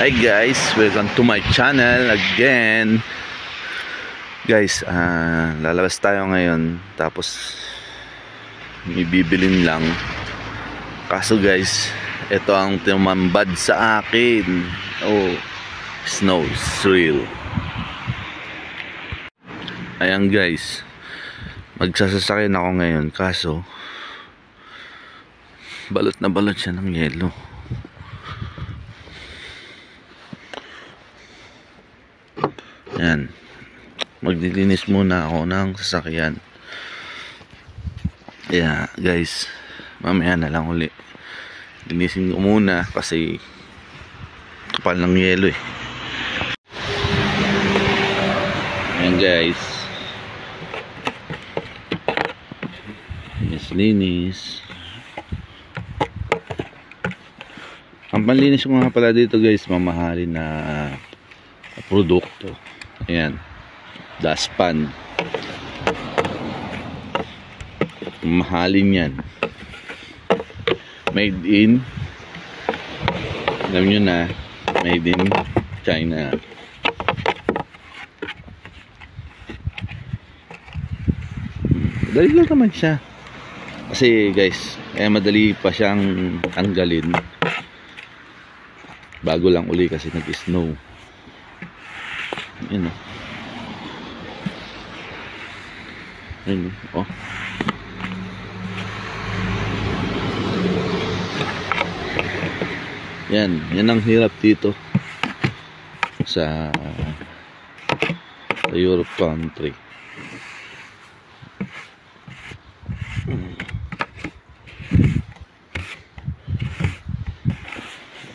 Hi guys, welcome to my channel again. Guys, lalabas tayo ngayon. Tapos may bibilin lang. Kaso guys, ito ang tumambad sa akin. Oh, snow is real. Ayan guys, magsasasakyan ako ngayon. Kaso balot na balot siya ng yelo. Yan, maglilinis muna ako ng sasakyan. Yeah guys, mamaya na lang uli. Linisin ko muna kasi kapal ng yelo eh. Yan guys, linis. Ang panlinis ko nga pala dito guys, mamahalin na produkto. Ayan, dustpan. Mahalin yan. Made in, alam nyo na, made in China. Madali lang naman siya. Kasi guys, madali pa siyang tanggalin. Bago lang uli kasi nag-snow. Yun o. Yun o. Yan ang hirap dito sa Europe country.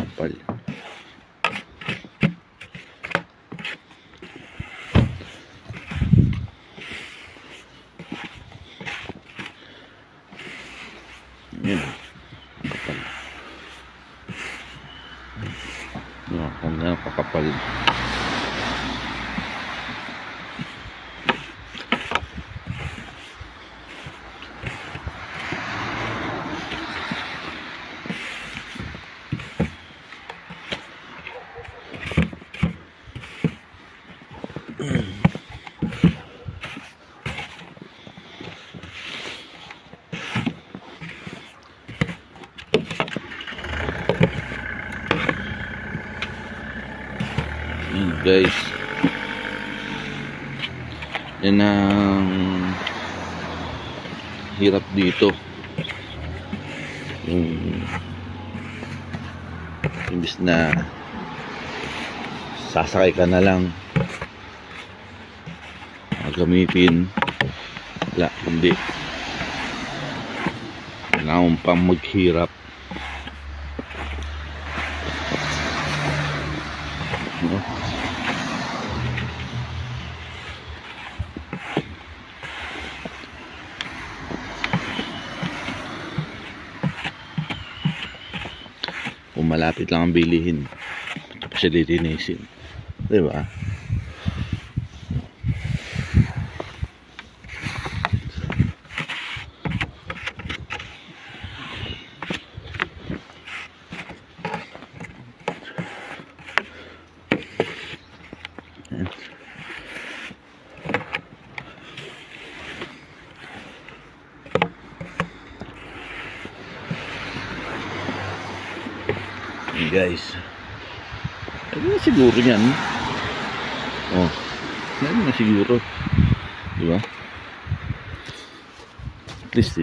Kapal. Yan. Kapal. Kung gano'n kakapal. Guys, yan ang hirap dito. Imbis na sasakay ka na lang, gamitin, wala, hindi. Kailangan pang maghirap. No? Kung malapit lang ang bilihin, ito pa siya lilinisin, diba? Guys, ano na siguro yan? Oh, ano na siguro, diba? At least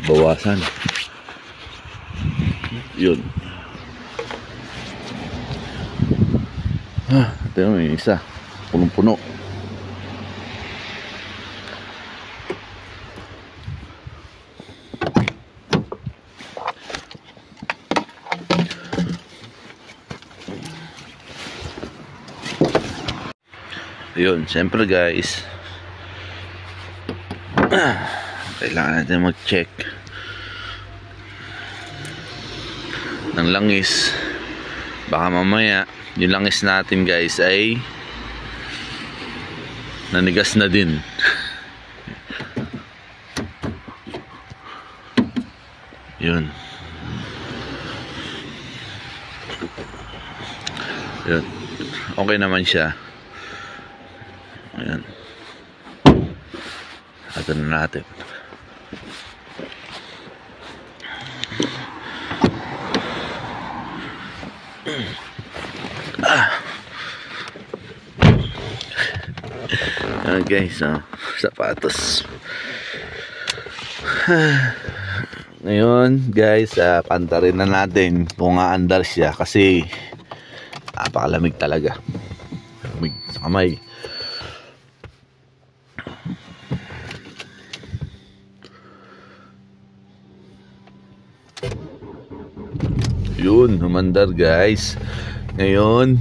bawasan yun. Ito yung isa, punong-puno. Yun, siyempre guys, kailangan natin mag-check ng langis. Baka mamaya yung langis natin guys ay nanigas na din. Yun. Yun. Okay naman siya. Ayan. Ito na natin. Guys, sapatos. Ngayon guys, pantarin na natin kung aandar siya kasi napakalamig talaga. Lamig sa kamay. Yun, humandar guys. Ngayon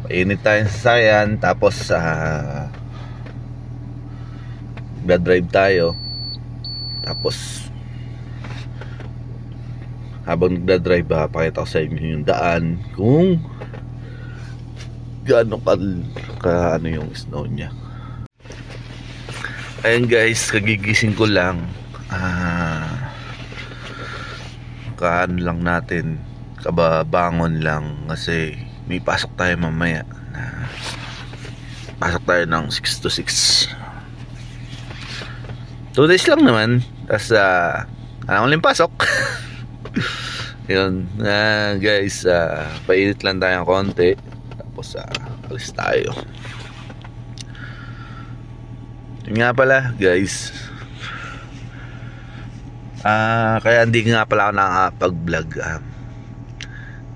painit tayo sa sayan, tapos drive tayo. Tapos habang nagdadrive, pakita ko sa inyo yung daan, kung gaano ka ano yung snow nya. Ayan guys, kagigising ko lang. Kaano lang natin, kababangon lang kasi may pasok tayo mamaya. Pasok tayo ng 6 to 6. 2 days lang naman. Tapos alam ulit pasok. Yun guys, painit lang tayo ng konti. Tapos alis tayo. Yun nga pala guys, kaya hindi nga pala ako nakakapag-vlog.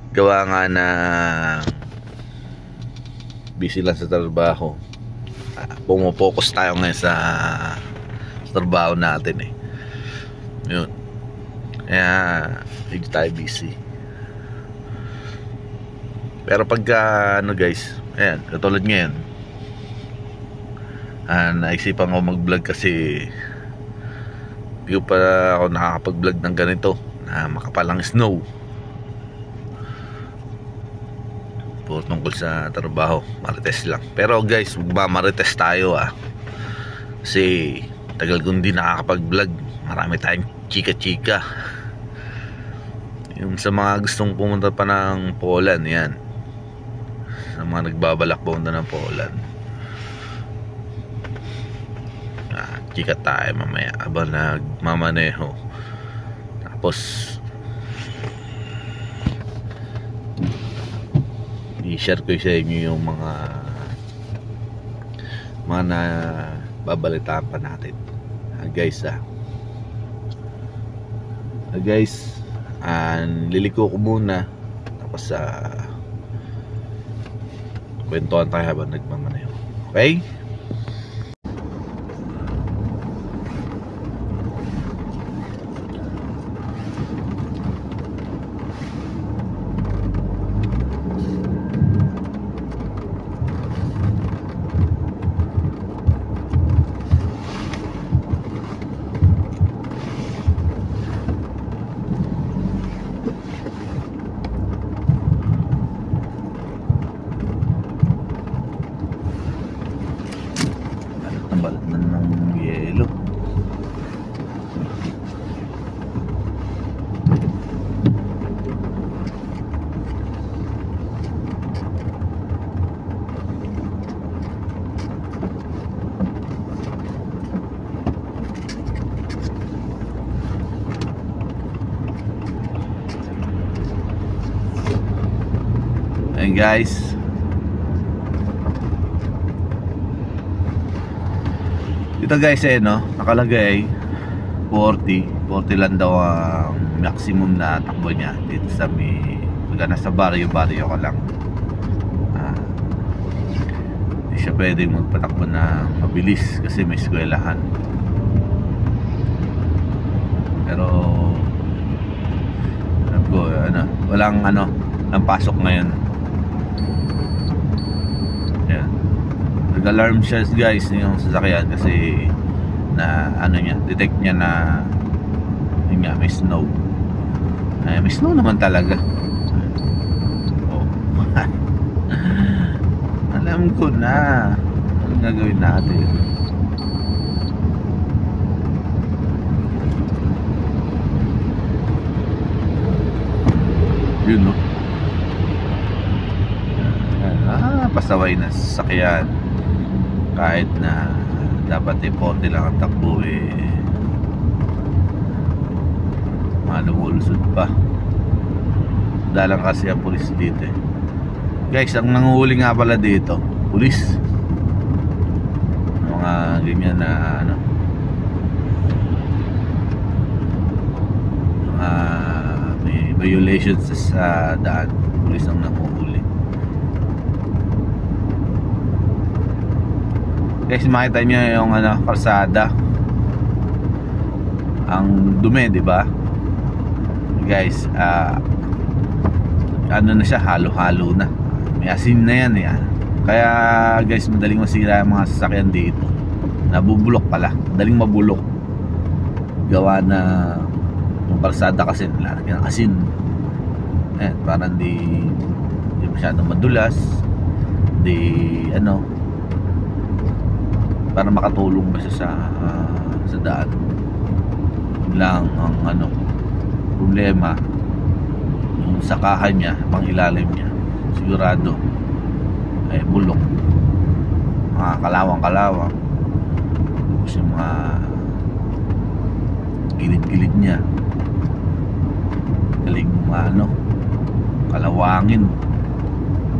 Gawa nga na busy lang sa trabaho. Pumupokus tayo ngayon sa trabaho natin eh. Yun. Kaya hindi tayo busy. Pero pagka ano guys, ayan, katulad ngayon, naisipan ko mag-vlog kasi hindi ko pa ako nakakapag-vlog ng ganito na makapalang snow. Puro tungkol sa trabaho, marites lang. Pero guys, magmamarites tayo kasi tagal kong hindi nakakapag-vlog. Marami tayong chika-chika. Yung sa mga gustong pumunta pa ng Poland, yan. Sa mga nagbabalak pumunta ng Poland, chika tayo mamaya habang nagmamaneho. Tapos i-share ko sa inyo yung mga babalitaan pa natin. Guys, liliko ko muna. Tapos kwentuhan tayo habang nagmamaneho. Okay? Balat na ng yelo. Ayan guys, ito guys no, nakalagay 40 lang daw ang maximum na takbo niya dito sa pagka nasa baryo ka lang. Hindi siya pwede magpatakbo na mabilis kasi may eskwelahan. Pero alam ko walang pasok ngayon. Ayan, nag-alarm siya guys yung sasakyan kasi na detect niya na yun nga, may snow. May snow naman talaga. Alam ko na anong gagawin natin. Yun no, pasaway na sasakyan. Kahit na dapat 40 lang ang takbo, malumulusot pa. Dalang kasi ang pulis dito guys. Ang nanguhuli nga pala dito, pulis. Mga ganyan na ano, may violations sa daan, pulis ang nanguhuli. Guys, makita nyo yung ano, kalsada, ang dumi, di ba? Guys, ano na siya, halo-halo na, may asin na yan, yan. Kaya guys, madaling masira yung mga sasakyan dito. Nabubulok pala, madaling mabulok. Gawa na yung kalsada kasi lalagyan ng asin. Parang di masyadong madulas, di ano, para makatulong ba siya sa daan. Lang ang ano, problema, yung sakahan niya, pang ilalim niya, sigurado bulok, mga kalawang-kalawang. Tapos yung mga gilid-gilid niya galing ano, kalawangin,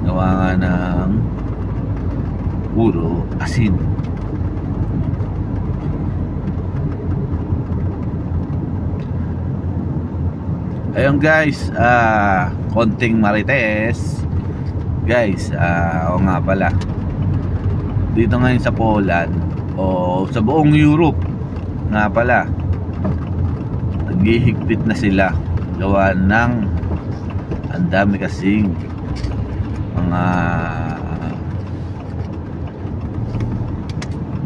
gawa nga ng puro asin. Ayun guys, konting marites guys. O nga pala, dito ngayon sa Poland o sa buong Europe nga pala, naghihigpit na sila gawa ng ang dami kasing mga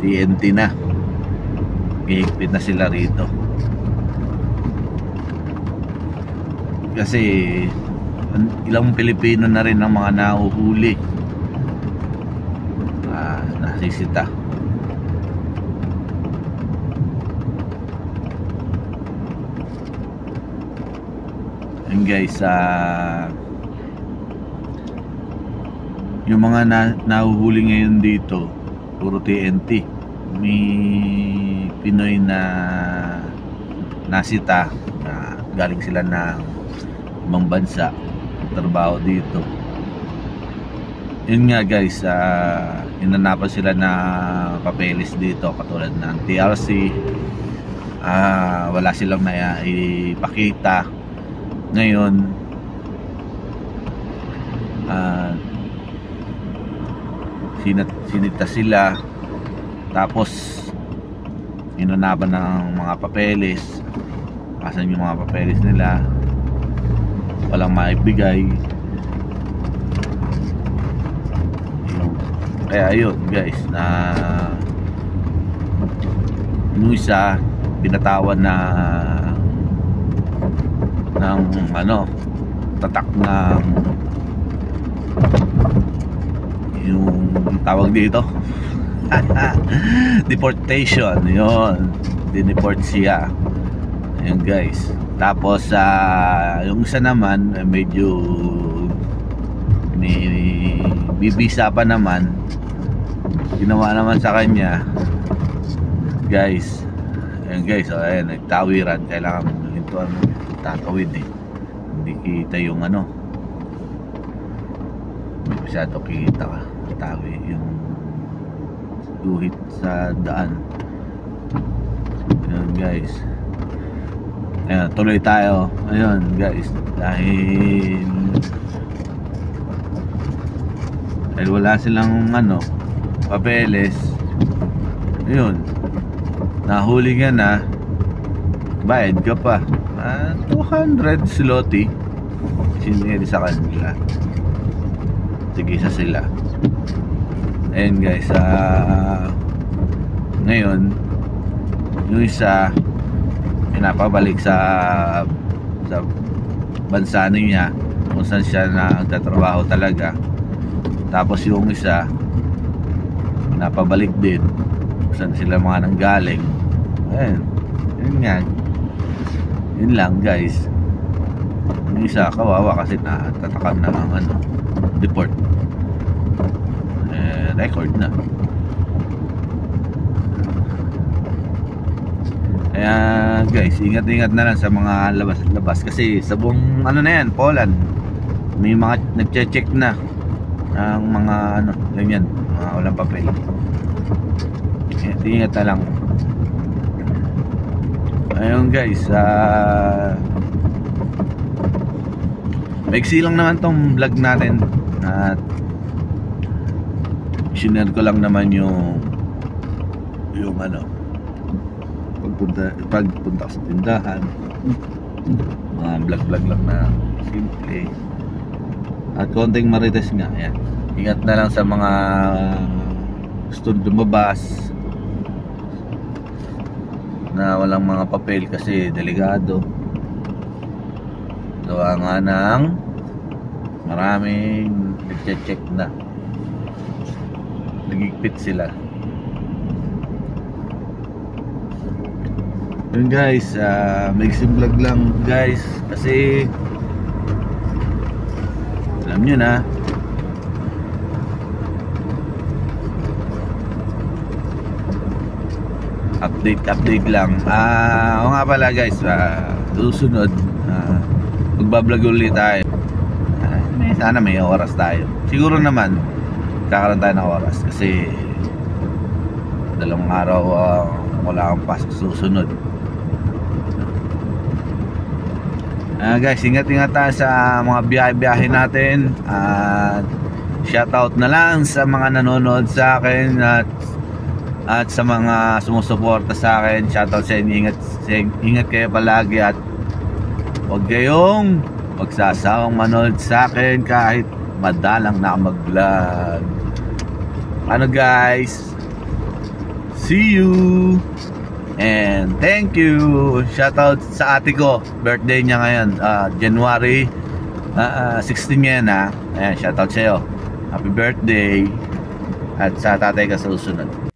TNT na, naghihigpit na sila rito. Kasi ilang Pilipino na rin ang mga nahuhuli, nasisita. And guys, yung mga nahuhuli ngayon dito, puro TNT. May Pinoy na nasita, na galing sila ng ibang bansa, trabaho dito. Yun nga guys, inanapan sila na papeles dito, katulad ng TRC. Wala silang ipakita. Ngayon, sinita sila, tapos inanapan ng mga papeles. Asan yung mga papeles nila? Walang maibigay. Kaya ayun guys, na yung isa binatawan na ng ano, tatak ng yung tawag dito deportation. Yun, dineport siya. Ayun guys. Tapos yung isa naman, medyo may bibisa pa naman, ginawa naman sa kanya guys. Ayun guys, ayan, nagtawiran. Kailangan ito ano, tatawid hindi kita yung ano, hindi masyado kita ka tawi yung guhit sa daan. Ayun guys. Ayan, tuloy tayo. Ayun guys, dahil wala silang ano, papeles. Ayun, nahuli nga na, bayad ka pa 200 zloty sinili sa kanila, tigisa sila. Ayun guys, ngayon yung isa pinapabalik sa bansa niya kung saan siya nagtatrabaho talaga. Tapos yung isa pinapabalik din kung saan sila mga nanggaling. Ayun, yun nga, yun lang guys. Yung isa kawawa kasi natatakam na ang ano, deport. record na. Kaya guys, ingat-ingat na lang sa mga labas kasi sa buong ano na yan, Poland, may mga nagche-check na ang mga ano, ganyan, mga walang papel. Ingat na lang. Ayun guys, maiksi lang naman tong vlog natin at sinare ko lang naman yung ano, pagpunta sa tindahan, mga vlog lang na simple at konting marites nga. Ayan. Ingat na lang sa mga gusto lumabas na walang mga papel kasi delikado. Gawa nga ng maraming nagche-check na, nagigpit sila. Yun guys, maiksing vlog lang guys kasi alam nyo na, update lang. O nga pala guys, susunod magbablog ulit tayo. Sana may oras tayo. Siguro naman kakaroon tayo ng oras kasi 2 araw wala akong pasok susunod. Guys, ingat-ingat tayo sa mga biyahe-biyahe natin. Shoutout na lang sa mga nanonood sa akin at sa mga sumusuporta sa akin. Shoutout sa inyo. Ingat kayo palagi at huwag kayong magsasawang manood sa akin kahit madalang na mag-vlog. Ano guys, see you and thank you. Shoutout sa ate ko, birthday niya ngayon, January 16 yan ha. Ayan, shoutout sa'yo, happy birthday. At sa tatay ka sa susunod.